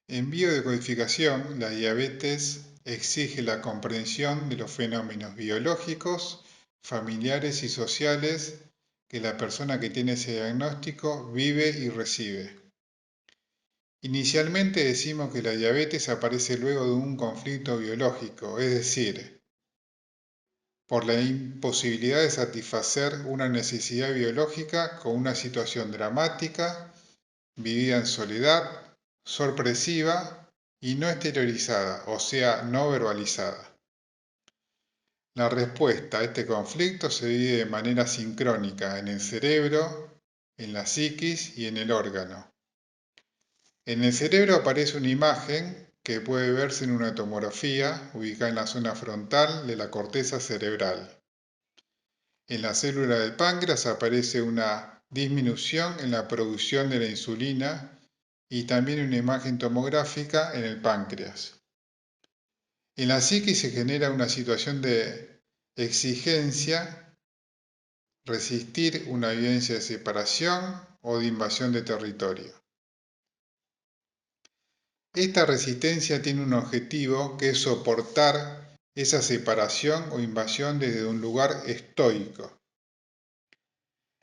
En biodecodificación, la diabetes exige la comprensión de los fenómenos biológicos, familiares y sociales que la persona que tiene ese diagnóstico vive y recibe. Inicialmente decimos que la diabetes aparece luego de un conflicto biológico, es decir, por la imposibilidad de satisfacer una necesidad biológica con una situación dramática, vivida en soledad, sorpresiva y no exteriorizada, o sea, no verbalizada. La respuesta a este conflicto se divide de manera sincrónica en el cerebro, en la psiquis y en el órgano. En el cerebro aparece una imagen que puede verse en una tomografía ubicada en la zona frontal de la corteza cerebral. En la célula del páncreas aparece una disminución en la producción de la insulina y también una imagen tomográfica en el páncreas. En la psiquis se genera una situación de exigencia, resistir una vivencia de separación o de invasión de territorio. Esta resistencia tiene un objetivo que es soportar esa separación o invasión desde un lugar estoico.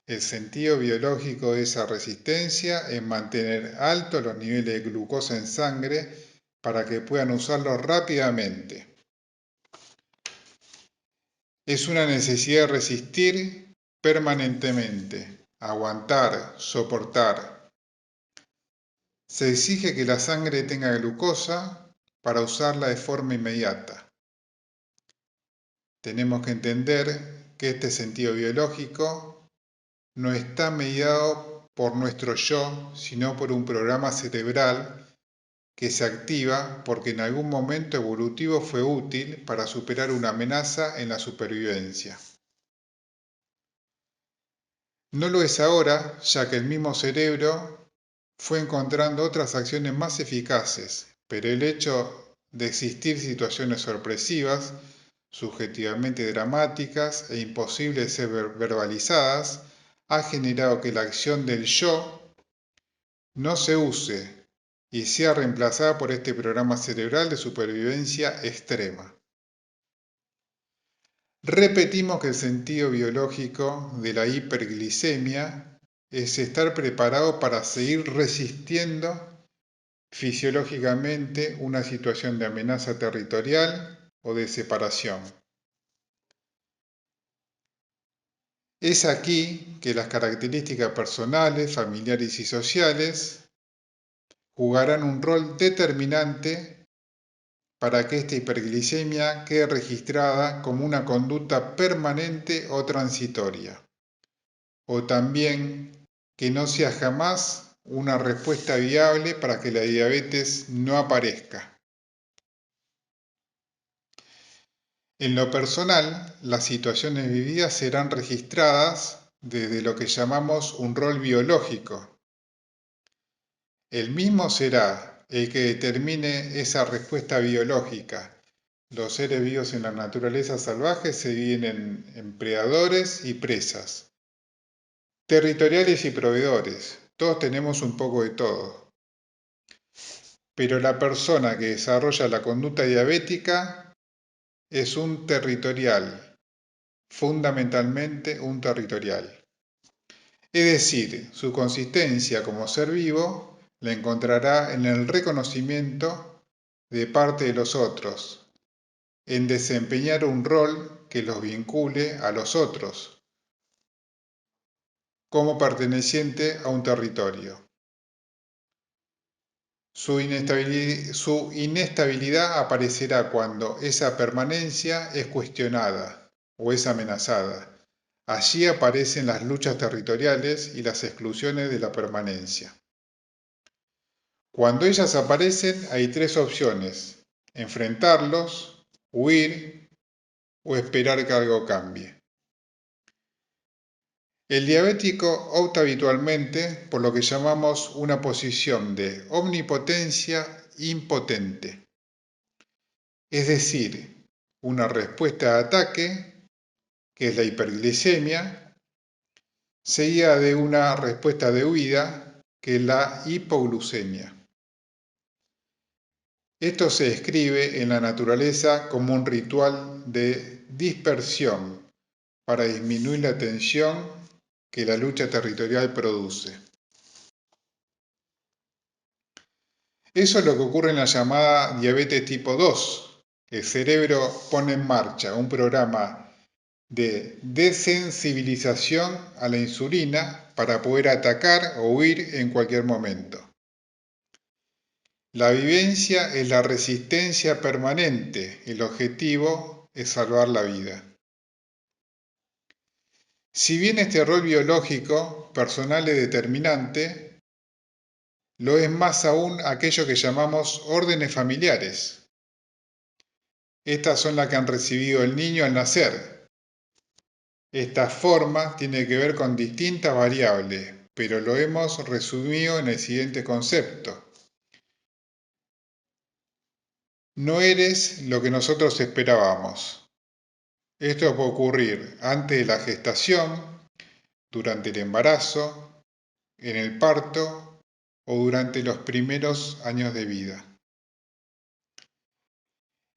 El sentido biológico de esa resistencia es mantener altos los niveles de glucosa en sangre para que puedan usarlo rápidamente. Es una necesidad de resistir permanentemente, aguantar, soportar. Se exige que la sangre tenga glucosa para usarla de forma inmediata. Tenemos que entender que este sentido biológico no está mediado por nuestro yo, sino por un programa cerebral que se activa porque en algún momento evolutivo fue útil para superar una amenaza en la supervivencia. No lo es ahora, ya que el mismo cerebro fue encontrando otras acciones más eficaces, pero el hecho de existir situaciones sorpresivas, subjetivamente dramáticas e imposibles de ser verbalizadas, ha generado que la acción del yo no se use y sea reemplazada por este programa cerebral de supervivencia extrema. Repetimos que el sentido biológico de la hiperglicemia es estar preparado para seguir resistiendo fisiológicamente una situación de amenaza territorial o de separación. Es aquí que las características personales, familiares y sociales jugarán un rol determinante para que esta hiperglicemia quede registrada como una conducta permanente o transitoria, o también que no sea jamás una respuesta viable para que la diabetes no aparezca. En lo personal, las situaciones vividas serán registradas desde lo que llamamos un rol biológico. El mismo será el que determine esa respuesta biológica. Los seres vivos en la naturaleza salvaje se dividen en predadores y presas, territoriales y proveedores. Todos tenemos un poco de todo. Pero la persona que desarrolla la conducta diabética es un territorial, fundamentalmente un territorial. Es decir, su consistencia como ser vivo la encontrará en el reconocimiento de parte de los otros, en desempeñar un rol que los vincule a los otros, como perteneciente a un territorio. Su inestabilidad aparecerá cuando esa permanencia es cuestionada o es amenazada. Allí aparecen las luchas territoriales y las exclusiones de la permanencia. Cuando ellas aparecen hay tres opciones: enfrentarlos, huir o esperar que algo cambie. El diabético opta habitualmente por lo que llamamos una posición de omnipotencia impotente, es decir, una respuesta de ataque, que es la hiperglicemia, seguida de una respuesta de huida, que es la hipoglucemia. Esto se describe en la naturaleza como un ritual de dispersión para disminuir la tensión que la lucha territorial produce. Eso es lo que ocurre en la llamada diabetes tipo 2. El cerebro pone en marcha un programa de desensibilización a la insulina para poder atacar o huir en cualquier momento. La vivencia es la resistencia permanente, el objetivo es salvar la vida. Si bien este rol biológico personal es determinante, lo es más aún aquello que llamamos órdenes familiares. Estas son las que han recibido el niño al nacer. Esta forma tiene que ver con distintas variables, pero lo hemos resumido en el siguiente concepto. No eres lo que nosotros esperábamos. Esto puede ocurrir antes de la gestación, durante el embarazo, en el parto o durante los primeros años de vida.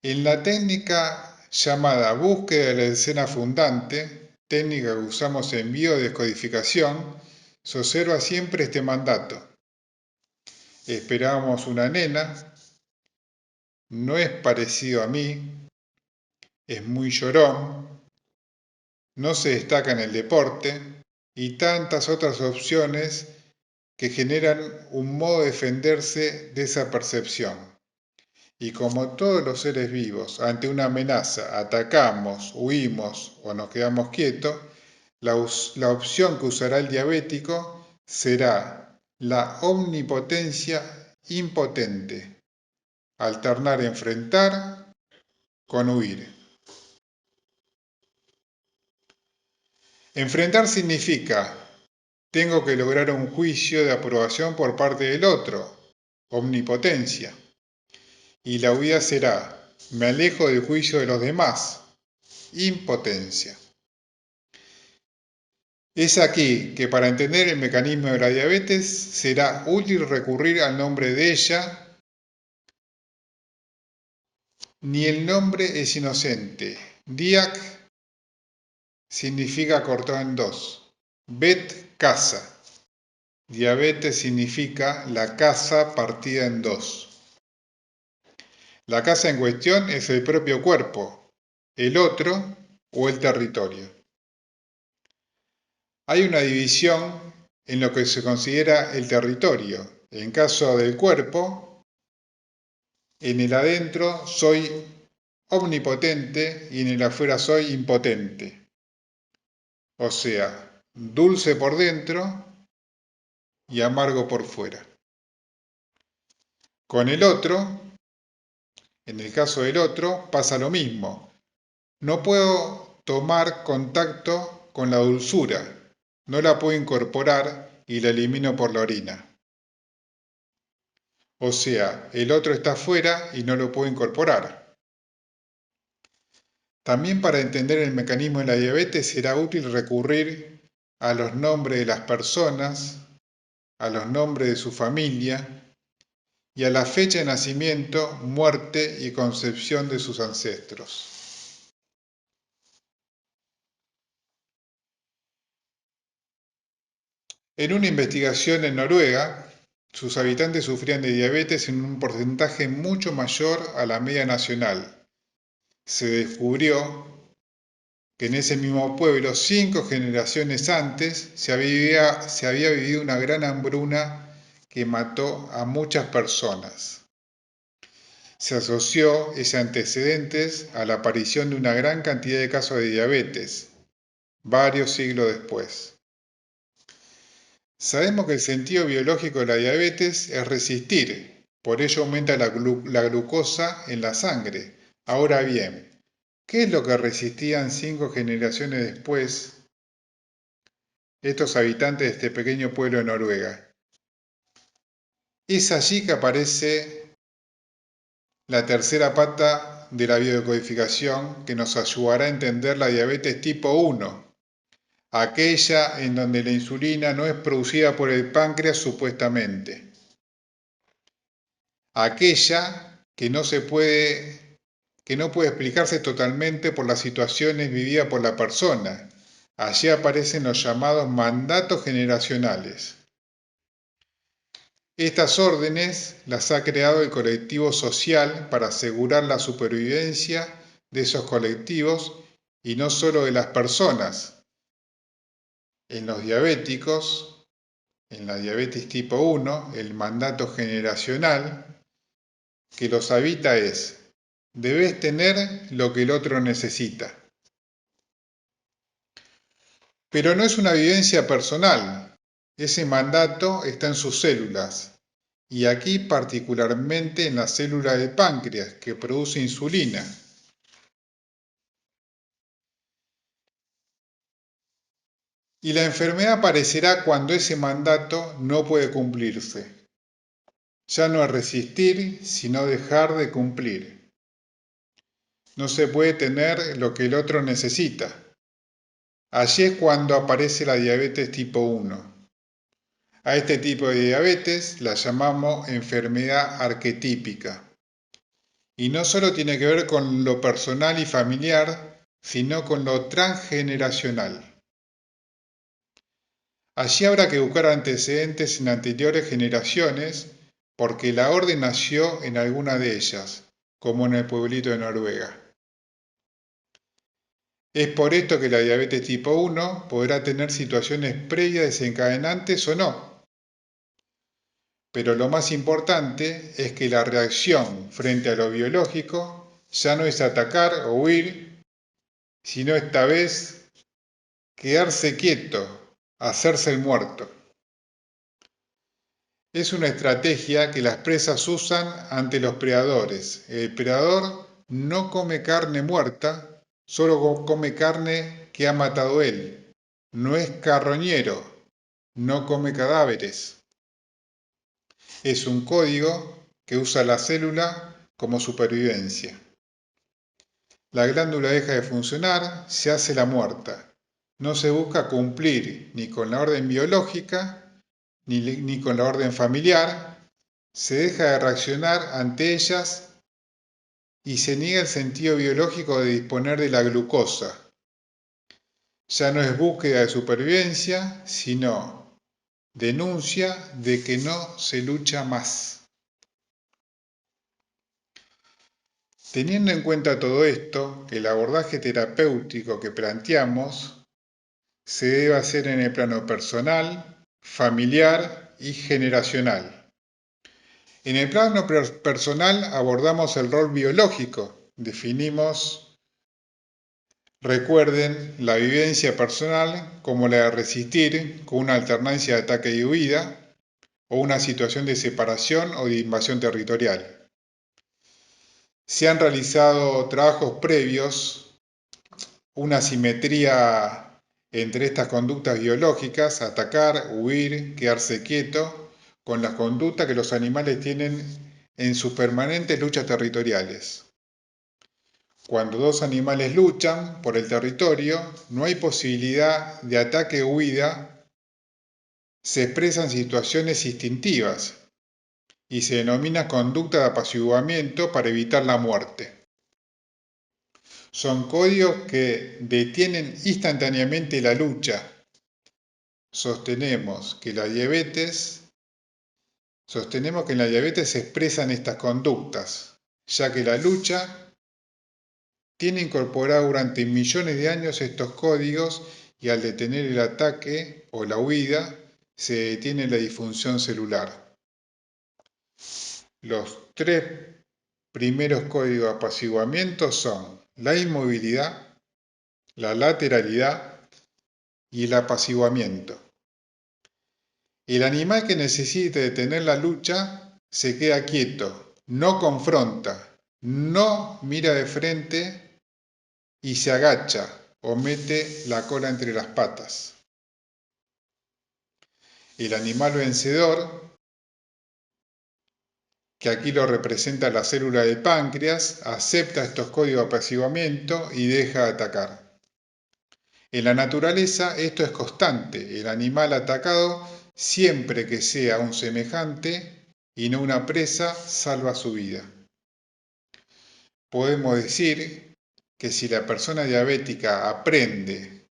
En la técnica llamada búsqueda de la escena fundante, técnica que usamos en biodescodificación, se observa siempre este mandato. Esperábamos una nena, no es parecido a mí, es muy llorón, no se destaca en el deporte y tantas otras opciones que generan un modo de defenderse de esa percepción. Y como todos los seres vivos, ante una amenaza, atacamos, huimos o nos quedamos quietos, la opción que usará el diabético será la omnipotencia impotente, alternar enfrentar con huir. Enfrentar significa, tengo que lograr un juicio de aprobación por parte del otro, omnipotencia. Y la huida será, me alejo del juicio de los demás, impotencia. Es aquí que para entender el mecanismo de la diabetes será útil recurrir al nombre de ella. Ni el nombre es inocente. Diac significa cortado en dos. Bet, casa. Diabetes significa la casa partida en dos. La casa en cuestión es el propio cuerpo, el otro o el territorio. Hay una división en lo que se considera el territorio. En caso del cuerpo, en el adentro soy omnipotente y en el afuera soy impotente. O sea, dulce por dentro y amargo por fuera. Con el otro, en el caso del otro, pasa lo mismo. No puedo tomar contacto con la dulzura, no la puedo incorporar y la elimino por la orina. O sea, el otro está afuera y no lo puedo incorporar. También para entender el mecanismo de la diabetes será útil recurrir a los nombres de las personas, a los nombres de su familia y a la fecha de nacimiento, muerte y concepción de sus ancestros. En una investigación en Noruega, sus habitantes sufrían de diabetes en un porcentaje mucho mayor a la media nacional. Se descubrió que en ese mismo pueblo, 5 generaciones antes, se había vivido una gran hambruna que mató a muchas personas. Se asoció ese antecedentes a la aparición de una gran cantidad de casos de diabetes, varios siglos después. Sabemos que el sentido biológico de la diabetes es resistir, por ello aumenta la glucosa en la sangre. Ahora bien, ¿qué es lo que resistían 5 generaciones después estos habitantes de este pequeño pueblo de Noruega? Es allí que aparece la tercera pata de la biodecodificación que nos ayudará a entender la diabetes tipo 1, aquella en donde la insulina no es producida por el páncreas supuestamente. Aquella que no puede explicarse totalmente por las situaciones vividas por la persona. Allí aparecen los llamados mandatos generacionales. Estas órdenes las ha creado el colectivo social para asegurar la supervivencia de esos colectivos y no solo de las personas. En los diabéticos, en la diabetes tipo 1, el mandato generacional que los habita es: debes tener lo que el otro necesita. Pero no es una vivencia personal. Ese mandato está en sus células, y aquí particularmente en la célula del páncreas, que produce insulina. Y la enfermedad aparecerá cuando ese mandato no puede cumplirse. Ya no es resistir, sino dejar de cumplir. No se puede tener lo que el otro necesita. Allí es cuando aparece la diabetes tipo 1. A este tipo de diabetes la llamamos enfermedad arquetípica. Y no solo tiene que ver con lo personal y familiar, sino con lo transgeneracional. Allí habrá que buscar antecedentes en anteriores generaciones, porque la orden nació en alguna de ellas, como en el pueblito de Noruega. Es por esto que la diabetes tipo 1 podrá tener situaciones previas desencadenantes o no. Pero lo más importante es que la reacción frente a lo biológico ya no es atacar o huir, sino esta vez quedarse quieto, hacerse el muerto. Es una estrategia que las presas usan ante los predadores. El predador no come carne muerta, solo come carne que ha matado él. No es carroñero, no come cadáveres. Es un código que usa la célula como supervivencia. La glándula deja de funcionar, se hace la muerta. No se busca cumplir ni con la orden biológica ni con la orden familiar. Se deja de reaccionar ante ellas y se niega el sentido biológico de disponer de la glucosa. Ya no es búsqueda de supervivencia, sino denuncia de que no se lucha más. Teniendo en cuenta todo esto, el abordaje terapéutico que planteamos se debe hacer en el plano personal, familiar y generacional. En el plano personal abordamos el rol biológico, definimos, recuerden, la vivencia personal como la de resistir con una alternancia de ataque y huida o una situación de separación o de invasión territorial. Se han realizado trabajos previos, una simetría entre estas conductas biológicas, atacar, huir, quedarse quieto, con las conductas que los animales tienen en sus permanentes luchas territoriales. Cuando dos animales luchan por el territorio, no hay posibilidad de ataque o huida, se expresan situaciones instintivas y se denomina conducta de apaciguamiento para evitar la muerte. Son códigos que detienen instantáneamente la lucha. Sostenemos que en la diabetes se expresan estas conductas, ya que la lucha tiene incorporado durante millones de años estos códigos y al detener el ataque o la huida, se detiene la disfunción celular. Los tres primeros códigos de apaciguamiento son la inmovilidad, la lateralidad y el apaciguamiento. El animal que necesite detener la lucha se queda quieto, no confronta, no mira de frente y se agacha o mete la cola entre las patas. El animal vencedor, que aquí lo representa la célula del páncreas, acepta estos códigos de apaciguamiento y deja de atacar. En la naturaleza esto es constante, el animal atacado, siempre que sea un semejante y no una presa, salva su vida. Podemos decir que si la persona diabética aprende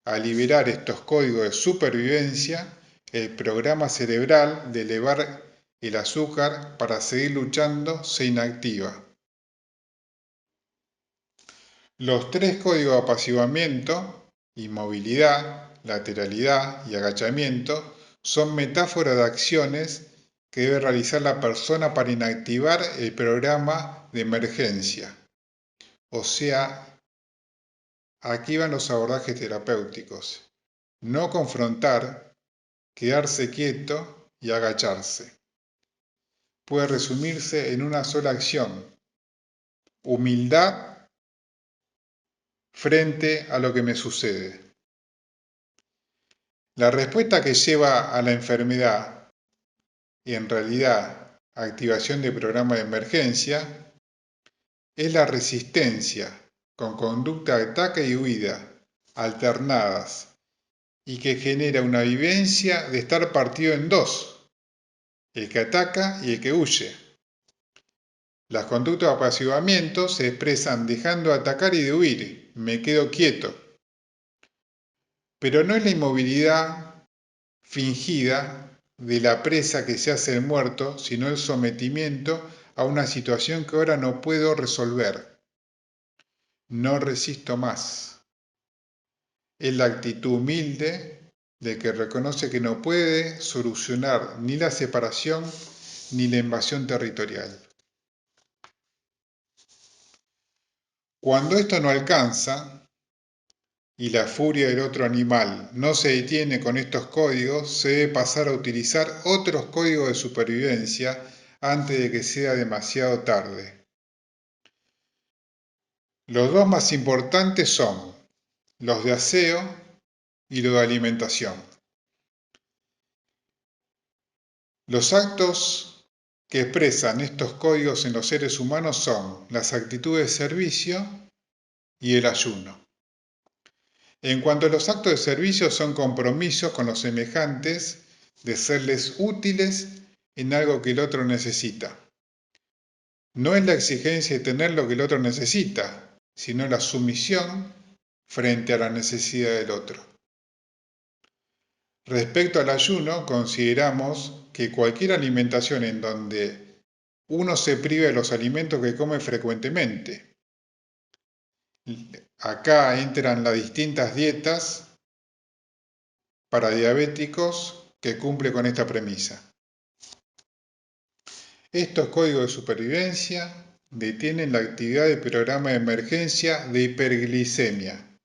a liberar estos códigos de supervivencia, el programa cerebral de elevar el azúcar para seguir luchando se inactiva. Los tres códigos de apaciguamiento, inmovilidad, lateralidad y agachamiento, son metáforas de acciones que debe realizar la persona para inactivar el programa de emergencia. O sea, aquí van los abordajes terapéuticos. No confrontar, quedarse quieto y agacharse. Puede resumirse en una sola acción: humildad frente a lo que me sucede. La respuesta que lleva a la enfermedad y en realidad activación de programa de emergencia es la resistencia con conducta de ataque y huida alternadas y que genera una vivencia de estar partido en dos: el que ataca y el que huye. Las conductas de apaciguamiento se expresan dejando de atacar y de huir, me quedo quieto. Pero no es la inmovilidad fingida de la presa que se hace el muerto, sino el sometimiento a una situación que ahora no puedo resolver. No resisto más. Es la actitud humilde de que reconoce que no puede solucionar ni la separación ni la invasión territorial. Cuando esto no alcanza y la furia del otro animal no se detiene con estos códigos, se debe pasar a utilizar otros códigos de supervivencia antes de que sea demasiado tarde. Los dos más importantes son los de aseo y los de alimentación. Los actos que expresan estos códigos en los seres humanos son las actitudes de servicio y el ayuno. En cuanto a los actos de servicio, son compromisos con los semejantes de serles útiles en algo que el otro necesita. No es la exigencia de tener lo que el otro necesita, sino la sumisión frente a la necesidad del otro. Respecto al ayuno, consideramos que cualquier alimentación en donde uno se priva de los alimentos que come frecuentemente. Acá entran las distintas dietas para diabéticos que cumple con esta premisa. Estos códigos de supervivencia detienen la actividad del programa de emergencia de hiperglicemia.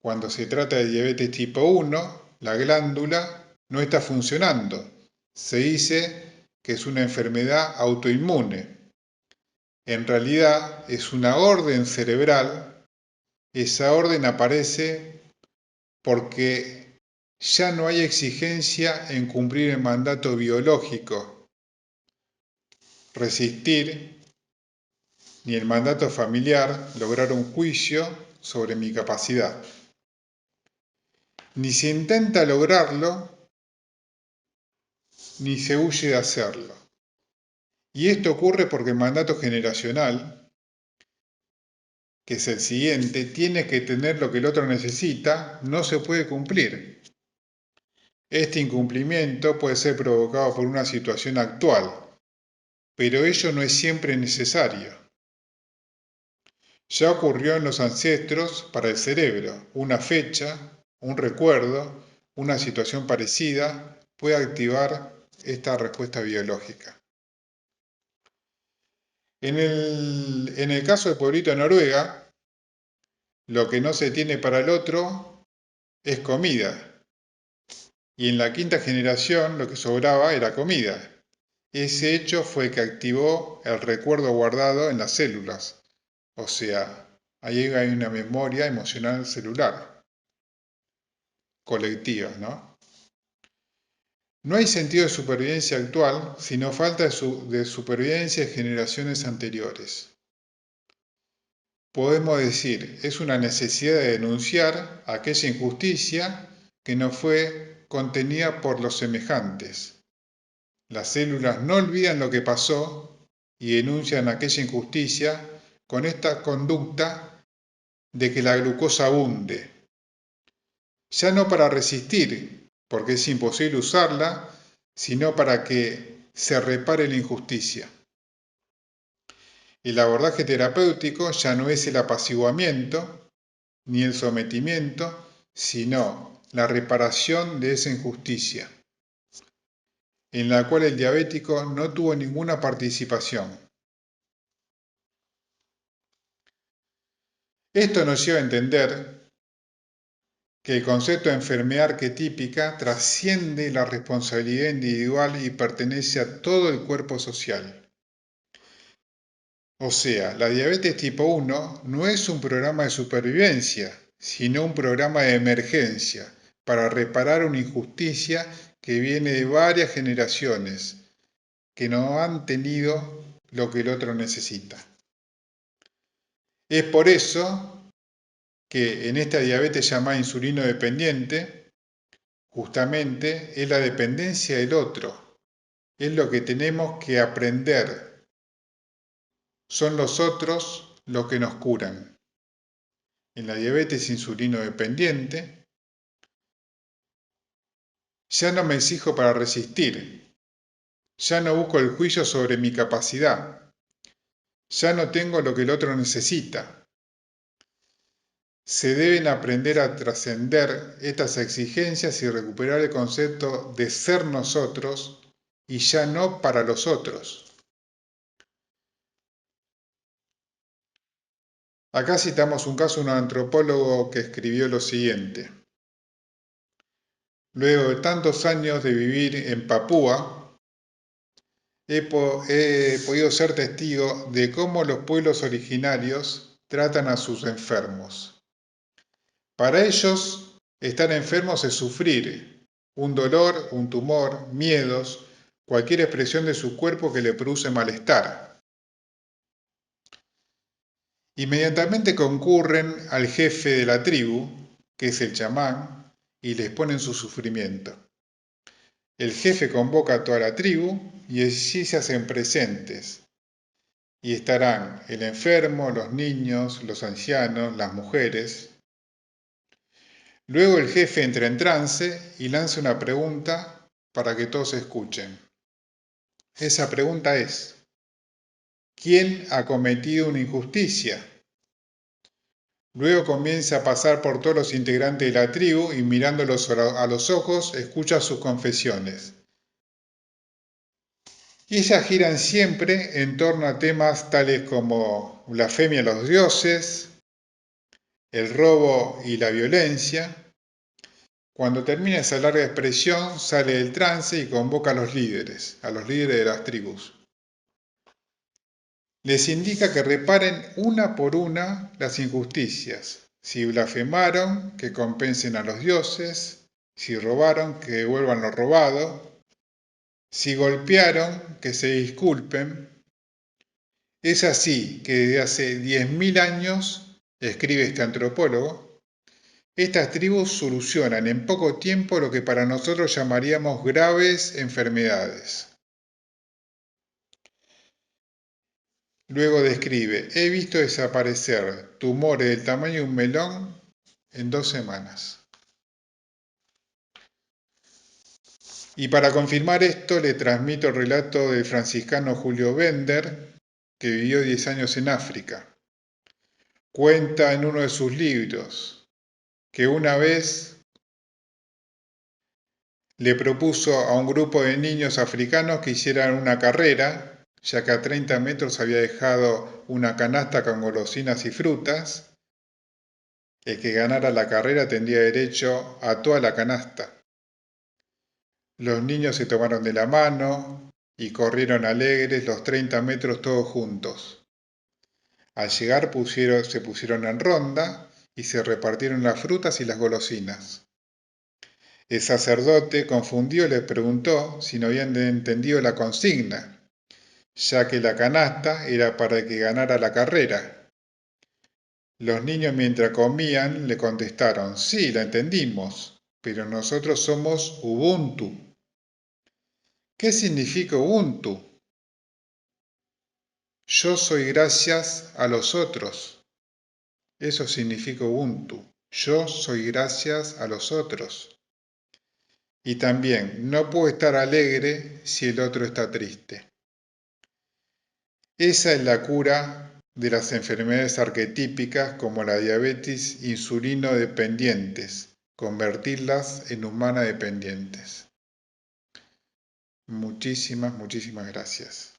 Cuando se trata de diabetes tipo 1, la glándula no está funcionando. Se dice que es una enfermedad autoinmune. En realidad es una orden cerebral. Esa orden aparece porque ya no hay exigencia en cumplir el mandato biológico, resistir, ni el mandato familiar, lograr un juicio sobre mi capacidad. Ni se intenta lograrlo, ni se huye de hacerlo. Y esto ocurre porque el mandato generacional, que es el siguiente, tiene que tener lo que el otro necesita, no se puede cumplir. Este incumplimiento puede ser provocado por una situación actual, pero ello no es siempre necesario. Ya ocurrió en los ancestros para el cerebro. Una fecha, un recuerdo, una situación parecida puede activar esta respuesta biológica. En el caso del pueblito de Noruega, lo que no se tiene para el otro es comida. Y en la quinta generación lo que sobraba era comida. Ese hecho fue que activó el recuerdo guardado en las células. O sea, ahí hay una memoria emocional celular, colectiva, ¿no? No hay sentido de supervivencia actual, sino falta de supervivencia de generaciones anteriores. Podemos decir, es una necesidad de denunciar aquella injusticia que no fue contenida por los semejantes. Las células no olvidan lo que pasó, y denuncian aquella injusticia con esta conducta de que la glucosa abunde, ya no para resistir, porque es imposible usarla, sino para que se repare la injusticia. El abordaje terapéutico ya no es el apaciguamiento ni el sometimiento, sino la reparación de esa injusticia, en la cual el diabético no tuvo ninguna participación. Esto nos lleva a entender que el concepto de enfermedad arquetípica trasciende la responsabilidad individual y pertenece a todo el cuerpo social. O sea, la diabetes tipo 1 no es un programa de supervivencia, sino un programa de emergencia para reparar una injusticia que viene de varias generaciones que no han tenido lo que el otro necesita. Es por eso que en esta diabetes llamada insulino dependiente, justamente es la dependencia del otro, es lo que tenemos que aprender. Son los otros los que nos curan. En la diabetes insulino dependiente, ya no me exijo para resistir, ya no busco el juicio sobre mi capacidad, ya no tengo lo que el otro necesita. Se deben aprender a trascender estas exigencias y recuperar el concepto de ser nosotros y ya no para los otros. Acá citamos un caso de un antropólogo que escribió lo siguiente. Luego de tantos años de vivir en Papúa, he podido ser testigo de cómo los pueblos originarios tratan a sus enfermos. Para ellos, estar enfermos es sufrir un dolor, un tumor, miedos, cualquier expresión de su cuerpo que le produce malestar. Inmediatamente concurren al jefe de la tribu, que es el chamán, y les ponen su sufrimiento. El jefe convoca a toda la tribu y allí se hacen presentes. Y estarán el enfermo, los niños, los ancianos, las mujeres. Luego el jefe entra en trance y lanza una pregunta para que todos escuchen. Esa pregunta es, ¿quién ha cometido una injusticia? Luego comienza a pasar por todos los integrantes de la tribu y mirándolos a los ojos escucha sus confesiones. Y ellas giran siempre en torno a temas tales como blasfemia a los dioses, el robo y la violencia. Cuando termina esa larga expresión, sale del trance y convoca a los líderes de las tribus. Les indica que reparen una por una las injusticias. Si blasfemaron, que compensen a los dioses. Si robaron, que devuelvan lo robado. Si golpearon, que se disculpen. Es así que desde hace 10.000 años, escribe este antropólogo, estas tribus solucionan en poco tiempo lo que para nosotros llamaríamos graves enfermedades. Luego describe, he visto desaparecer tumores del tamaño de un melón en 2 semanas. Y para confirmar esto le transmito el relato del franciscano Julio Bender, que vivió 10 años en África. Cuenta en uno de sus libros que una vez le propuso a un grupo de niños africanos que hicieran una carrera, ya que a 30 metros había dejado una canasta con golosinas y frutas. El que ganara la carrera tendría derecho a toda la canasta. Los niños se tomaron de la mano y corrieron alegres los 30 metros todos juntos. Al llegar se pusieron en ronda y se repartieron las frutas y las golosinas. El sacerdote, confundido, les preguntó si no habían entendido la consigna, ya que la canasta era para el que ganara la carrera. Los niños mientras comían le contestaron, sí, la entendimos, pero nosotros somos Ubuntu. ¿Qué significa Ubuntu? Yo soy gracias a los otros. Eso significa Ubuntu. Yo soy gracias a los otros. Y también, no puedo estar alegre si el otro está triste. Esa es la cura de las enfermedades arquetípicas como la diabetes insulino dependientes, convertirlas en humana dependientes. Muchísimas gracias.